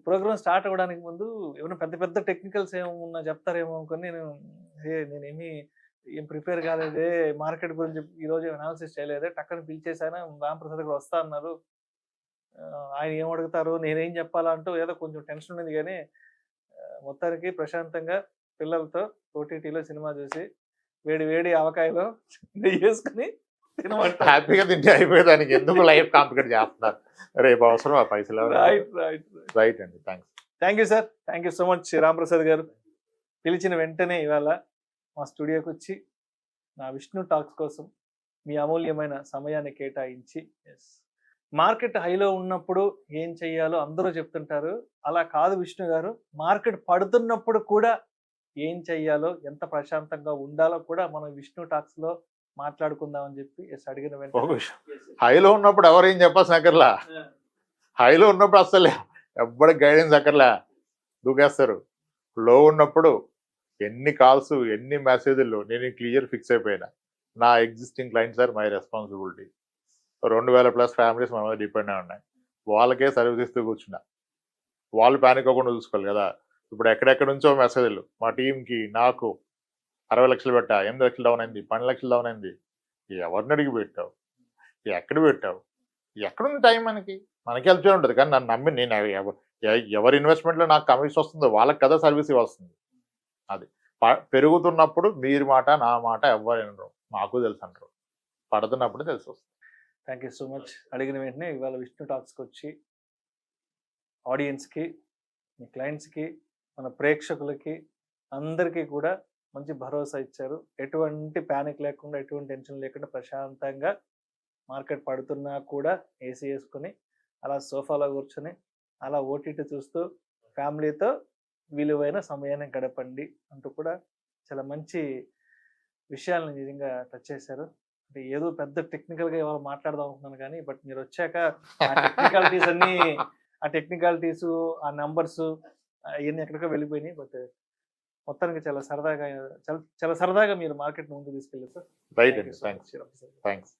ప్రోగ్రామ్ స్టార్ట్ అవ్వడానికి ముందు ఏమైనా పెద్ద పెద్ద టెక్నికల్స్ ఏమన్నా చెప్తారేమో అనుకుని నేనేమి ఏం ప్రిపేర్ కాలేదే, మార్కెట్ గురించి ఈరోజు అనాలిసిస్ చేయలేదే, టక్కని పిలిచేసాను, రామప్రసాద్ గారు వస్తా అన్నారు, ఆయన ఏం అడుగుతారు, నేనేం చెప్పాలా అంటూ ఏదో కొంచెం టెన్షన్ ఉంది. కానీ మొత్తానికి ప్రశాంతంగా పిల్లలతో ఓటీటీలో సినిమా చూసి వేడి వేడి ఆవకాయలో నెయ్యి వేసుకుని హ్యాపీగా తింటే అయిపోయేదానికి ఎందుకు లైఫ్ కాంప్లికేట్ చేస్తున్నారు? రేపు అవసరం ఆ పైసలు. రైట్ అండి, thank you sir, thank you so much Ramprasad గారు. పిలిచిన వెంటనే ఇవాళ మా స్టూడియోకి వచ్చి నా విష్ణు టాక్స్ కోసం మీ అమూల్యమైన సమయాన్ని కేటాయించి, మార్కెట్ హైలో ఉన్నప్పుడు ఏం చెయ్యాలో అందరూ చెప్తుంటారు, అలా కాదు విష్ణు గారు, మార్కెట్ పడుతున్నప్పుడు కూడా ఏం చెయ్యాలో, ఎంత ప్రశాంతంగా ఉండాలో కూడా మనం విష్ణు టాక్స్ లో మాట్లాడుకుందామని చెప్పి అడిగిన వెంటనే హైలో ఉన్నప్పుడు ఎవరేం చెప్పాల్సిన అక్కర్లా, హైలో ఉన్నప్పుడు అసలు ఎవ్వరికి గైడెన్స్ అక్కర్లా, దూకేస్తారు. లో ఉన్నప్పుడు ఎన్ని కాల్స్ ఎన్ని మెసేజ్లు నేను క్లియర్ ఫిక్స్ అయిపోయినా, నా existing clients are my responsibility. 2000+ families మన మీద డిపెండ్ అయి ఉన్నాయి, వాళ్ళకే సర్వీస్ ఇస్తూ కూర్చున్నా, వాళ్ళు ప్యానిక్ అవ్వకుండా చూసుకోవాలి కదా. ఇప్పుడు ఎక్కడెక్కడ నుంచో మెసేజ్లు, మా టీంకి నాకు 60 లక్షలు పెట్టా, 8 లక్షలు డౌన్ అయింది, 12 లక్షలు డౌన్ అయింది. ఎవరిని అడిగి పెట్టావు, ఎక్కడ పెట్టావు, ఎక్కడుంది టైం? మనకి హెల్ప్ చేయాలి ఉంటుంది. కానీ నన్ను నమ్మి నేను ఎవరి ఇన్వెస్ట్మెంట్లో నాకు కమిషన్ వస్తుందో వాళ్ళకి కదా సర్వీస్ ఇవ్వాల్సింది. అది పెరుగుతున్నప్పుడు మీరు మాట నా మాట ఎవరు వినరు, మాకు తెలుసు అంటారు, పడుతున్నప్పుడు తెలిసి వస్తుంది. Thank you so much. అడిగిన వెంటనే ఇవాళ విష్ణు టాక్స్కి వచ్చి ఆడియన్స్కి, మీ క్లయింట్స్కి, మన ప్రేక్షకులకి అందరికీ కూడా మంచి భరోసా ఇచ్చారు. ఎటువంటి ప్యానిక్ లేకుండా, ఎటువంటి టెన్షన్ లేకుండా ప్రశాంతంగా మార్కెట్ పడుతున్నా కూడా ఏసీ వేసుకొని అలా సోఫాలో కూర్చొని అలా ఓటీటీ చూస్తూ ఫ్యామిలీతో విలువైన సమయాన్ని గడపండి అంటూ కూడా చాలా మంచి విషయాలను నిజంగా టచ్ చేశారు. అంటే ఏదో పెద్ద టెక్నికల్గా ఎవరు మాట్లాడదాం అనుకున్నాను కానీ, బట్ మీరు వచ్చాక ఆ టెక్నికాలిటీస్ అన్నీ, ఆ టెక్నికాలిటీస్, ఆ నంబర్స్ అవన్నీ ఎక్కడికో వెళ్ళిపోయినాయి. బట్ మొత్తానికి చాలా సరదాగా మీరు మార్కెట్ ముందు తీసుకెళ్ళారు సార్. రైట్ అండి, థ్యాంక్స్.